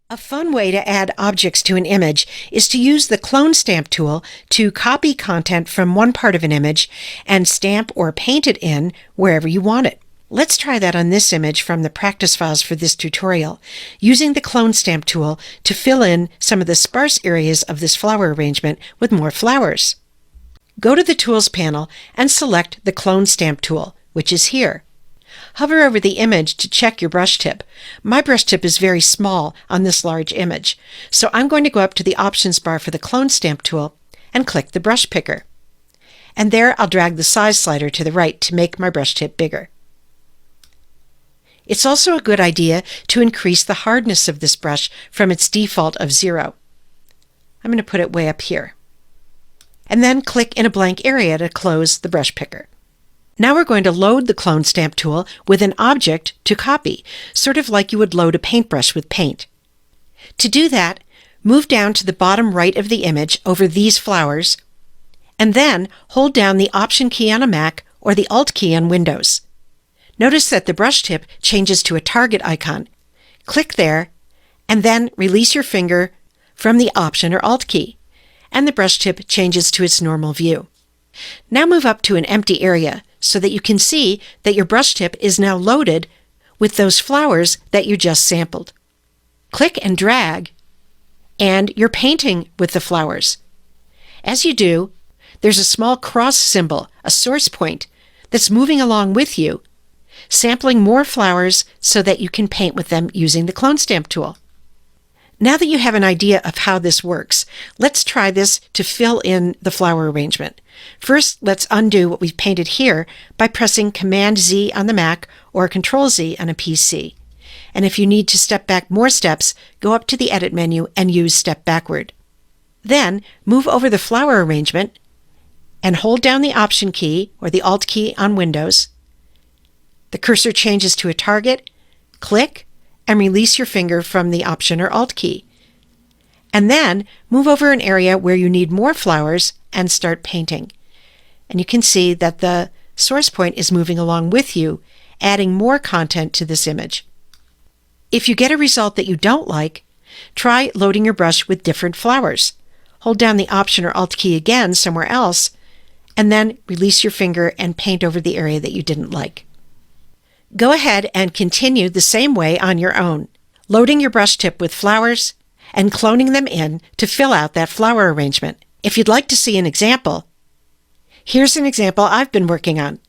A fun way to add objects to an image is to use the clone stamp tool to copy content from one part of an image and stamp or paint it in wherever you want it. Let's try that on this image from the practice files for this tutorial, using the clone stamp tool to fill in some of the sparse areas of this flower arrangement with more flowers. Go to the Tools panel and select the clone stamp tool, which is here. Hover over the image to check your brush tip. My brush tip is very small on this large image, so I'm going to go up to the options bar for the clone stamp tool and click the brush picker. And there I'll drag the size slider to the right to make my brush tip bigger. It's also a good idea to increase the hardness of this brush from its default of 0. I'm going to put it way up here. And then click in a blank area to close the brush picker. Now we're going to load the clone stamp tool with an object to copy, sort of like you would load a paintbrush with paint. To do that, move down to the bottom right of the image over these flowers, and then hold down the Option key on a Mac or the Alt key on Windows. Notice that the brush tip changes to a target icon. Click there, and then release your finger from the Option or Alt key, and the brush tip changes to its normal view. Now move up to an empty area so that you can see that your brush tip is now loaded with those flowers that you just sampled. Click and drag, and you're painting with the flowers. As you do, there's a small cross symbol, a source point, that's moving along with you, sampling more flowers so that you can paint with them using the clone stamp tool. Now that you have an idea of how this works, let's try this to fill in the flower arrangement. First, let's undo what we've painted here by pressing Command-Z on the Mac or Control-Z on a PC. And if you need to step back more steps, go up to the Edit menu and use Step Backward. Then, move over the flower arrangement and hold down the Option key or the Alt key on Windows. The cursor changes to a target, click, and release your finger from the Option or Alt key. And then move over an area where you need more flowers and start painting. And you can see that the source point is moving along with you, adding more content to this image. If you get a result that you don't like, try loading your brush with different flowers. Hold down the Option or Alt key again somewhere else, and then release your finger and paint over the area that you didn't like. Go ahead and continue the same way on your own, loading your brush tip with flowers and cloning them in to fill out that flower arrangement. If you'd like to see an example, here's an example I've been working on.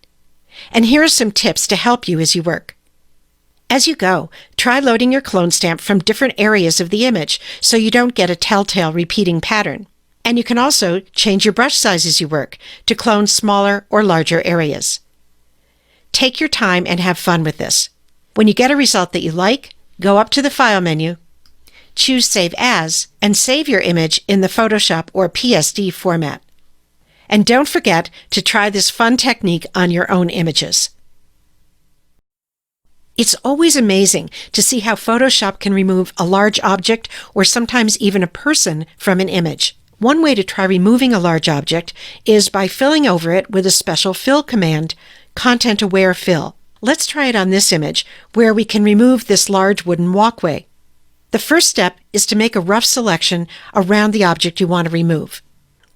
And here are some tips to help you as you work. As you go, try loading your clone stamp from different areas of the image so you don't get a telltale repeating pattern. And you can also change your brush size as you work to clone smaller or larger areas. Take your time and have fun with this. When you get a result that you like, go up to the File menu, choose Save As, and save your image in the Photoshop or PSD format. And don't forget to try this fun technique on your own images. It's always amazing to see how Photoshop can remove a large object or sometimes even a person from an image. One way to try removing a large object is by filling over it with a special fill command, Content Aware Fill. Let's try it on this image, where we can remove this large wooden walkway. The first step is to make a rough selection around the object you want to remove.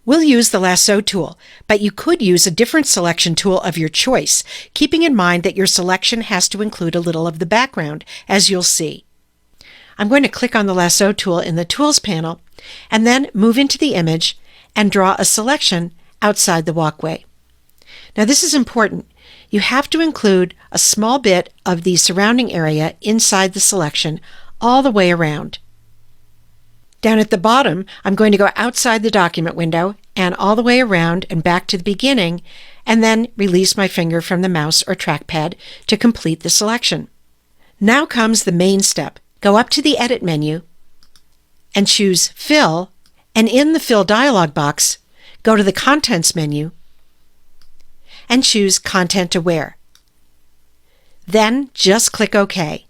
We'll use the lasso tool, but you could use a different selection tool of your choice, keeping in mind that your selection has to include a little of the background, as you'll see. I'm going to click on the lasso tool in the Tools panel, and then move into the image and draw a selection outside the walkway. Now this is important. You have to include a small bit of the surrounding area inside the selection all the way around. Down at the bottom, I'm going to go outside the document window and all the way around and back to the beginning, and then release my finger from the mouse or trackpad to complete the selection. Now comes the main step. Go up to the Edit menu and choose Fill, and in the Fill dialog box, go to the Contents menu and choose Content Aware. Then just click OK.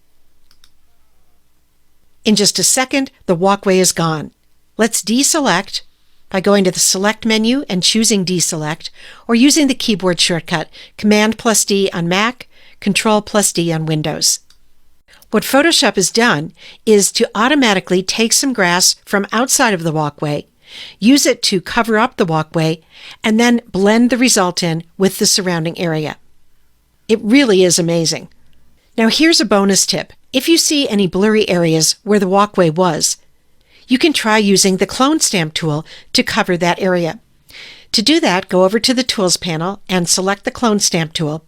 In just a second, the walkway is gone. Let's deselect by going to the Select menu and choosing Deselect, or using the keyboard shortcut Command+D on Mac, Control+D on Windows. What Photoshop has done is to automatically take some grass from outside of the walkway, use it to cover up the walkway, and then blend the result in with the surrounding area. It really is amazing. Now here's a bonus tip. If you see any blurry areas where the walkway was, you can try using the Clone Stamp tool to cover that area. To do that, go over to the Tools panel and select the Clone Stamp tool,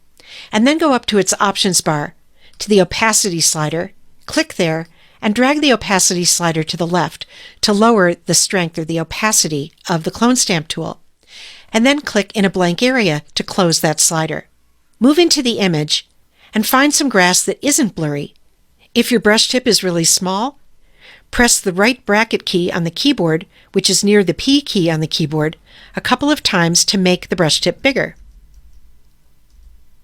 and then go up to its Options bar, to the Opacity slider, click there, and drag the Opacity slider to the left to lower the strength or the opacity of the Clone Stamp tool, and then click in a blank area to close that slider. Move into the image and find some grass that isn't blurry. If your brush tip is really small, press the right bracket key on the keyboard, which is near the P key on the keyboard, a couple of times to make the brush tip bigger.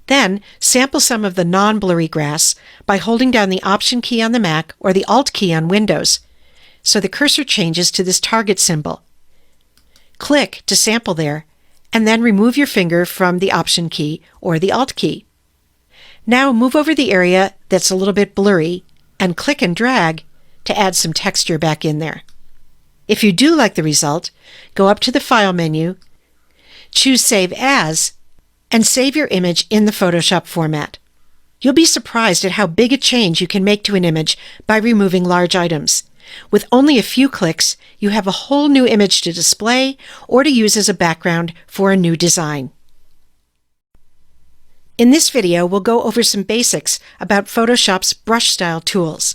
Then, sample some of the non-blurry grass by holding down the Option key on the Mac or the Alt key on Windows, so the cursor changes to this target symbol. Click to sample there, and then remove your finger from the Option key or the Alt key. Now move over the area that's a little bit blurry and click and drag to add some texture back in there. If you do like the result, go up to the File menu, choose Save As, and save your image in the Photoshop format. You'll be surprised at how big a change you can make to an image by removing large items. With only a few clicks, you have a whole new image to display or to use as a background for a new design. In this video, we'll go over some basics about Photoshop's brush style tools.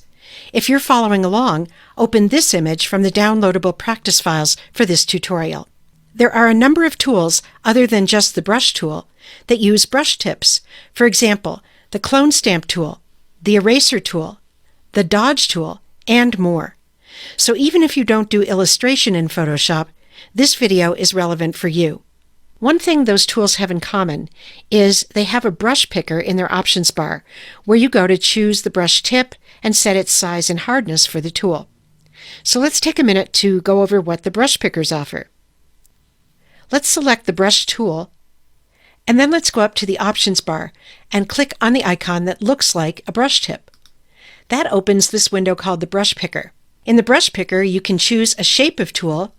If you're following along, open this image from the downloadable practice files for this tutorial. There are a number of tools other than just the brush tool that use brush tips. For example, the Clone Stamp tool, the Eraser tool, the Dodge tool, and more. So even if you don't do illustration in Photoshop, this video is relevant for you. One thing those tools have in common is they have a brush picker in their options bar where you go to choose the brush tip and set its size and hardness for the tool. So let's take a minute to go over what the brush pickers offer. Let's select the brush tool, and then let's go up to the options bar and click on the icon that looks like a brush tip. That opens this window called the brush picker. In the brush picker, you can choose a shape of tool,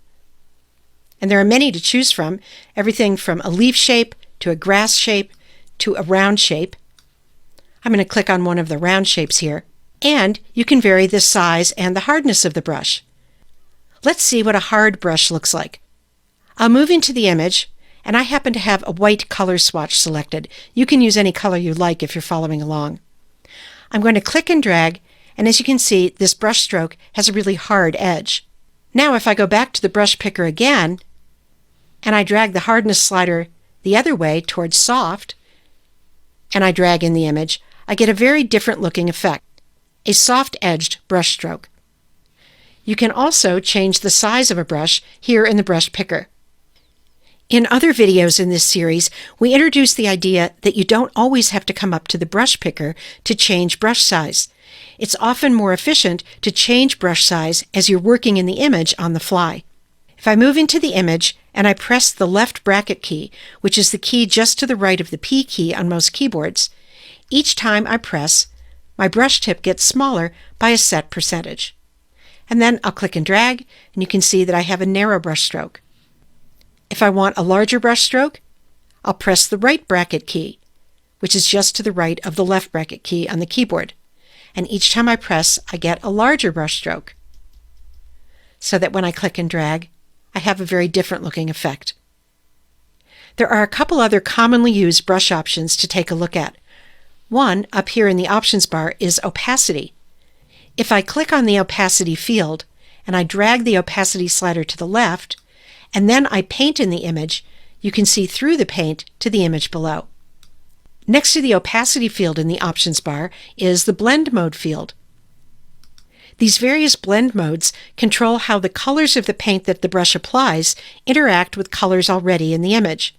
and there are many to choose from, everything from a leaf shape to a grass shape to a round shape. I'm going to click on one of the round shapes here, and you can vary the size and the hardness of the brush. Let's see what a hard brush looks like. I'll move into the image, and I happen to have a white color swatch selected. You can use any color you like if you're following along. I'm going to click and drag, and as you can see, this brush stroke has a really hard edge. Now if I go back to the brush picker again, and I drag the hardness slider the other way towards soft, and I drag in the image, I get a very different looking effect, a soft-edged brush stroke. You can also change the size of a brush here in the brush picker. In other videos in this series, we introduced the idea that you don't always have to come up to the brush picker to change brush size. It's often more efficient to change brush size as you're working in the image on the fly. If I move into the image and I press the left bracket key, which is the key just to the right of the P key on most keyboards, each time I press, my brush tip gets smaller by a set percentage. And then I'll click and drag, and you can see that I have a narrow brush stroke. If I want a larger brush stroke, I'll press the right bracket key, which is just to the right of the left bracket key on the keyboard. And each time I press, I get a larger brush stroke, so that when I click and drag, I have a very different looking effect. There are a couple other commonly used brush options to take a look at. One, up here in the options bar, is opacity. If I click on the opacity field, and I drag the opacity slider to the left, and then I paint in the image, you can see through the paint to the image below. Next to the opacity field in the options bar is the blend mode field. These various blend modes control how the colors of the paint that the brush applies interact with colors already in the image.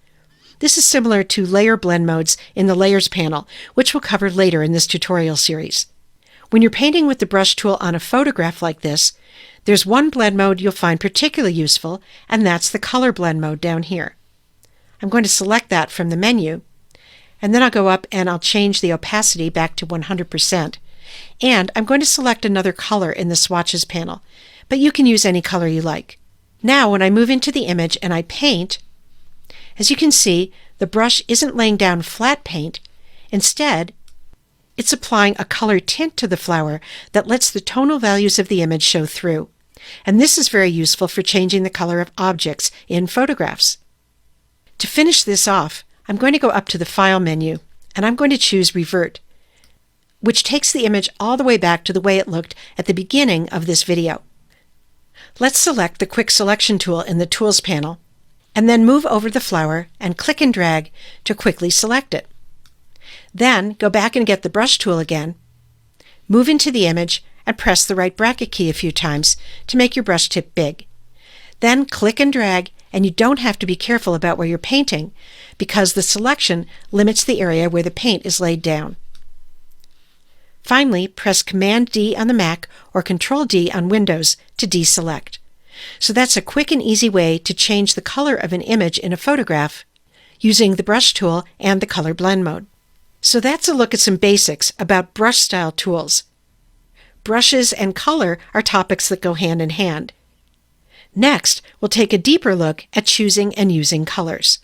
This is similar to layer blend modes in the Layers panel, which we'll cover later in this tutorial series. When you're painting with the brush tool on a photograph like this, there's one blend mode you'll find particularly useful, and that's the color blend mode down here. I'm going to select that from the menu, and then I'll go up and I'll change the opacity back to 100%. And I'm going to select another color in the swatches panel, but you can use any color you like. Now when I move into the image and I paint, as you can see, the brush isn't laying down flat paint. Instead, it's applying a color tint to the flower that lets the tonal values of the image show through. And this is very useful for changing the color of objects in photographs. To finish this off, I'm going to go up to the File menu, and I'm going to choose Revert, which takes the image all the way back to the way it looked at the beginning of this video. Let's select the Quick Selection tool in the Tools panel, and then move over the flower and click and drag to quickly select it. Then go back and get the Brush tool again, move into the image, and press the right bracket key a few times to make your brush tip big. Then click and drag, and you don't have to be careful about where you're painting because the selection limits the area where the paint is laid down. Finally, press Command-D on the Mac or Control-D on Windows to deselect. So that's a quick and easy way to change the color of an image in a photograph using the Brush tool and the Color Blend mode. So that's a look at some basics about brush style tools. Brushes and color are topics that go hand in hand. Next, we'll take a deeper look at choosing and using colors.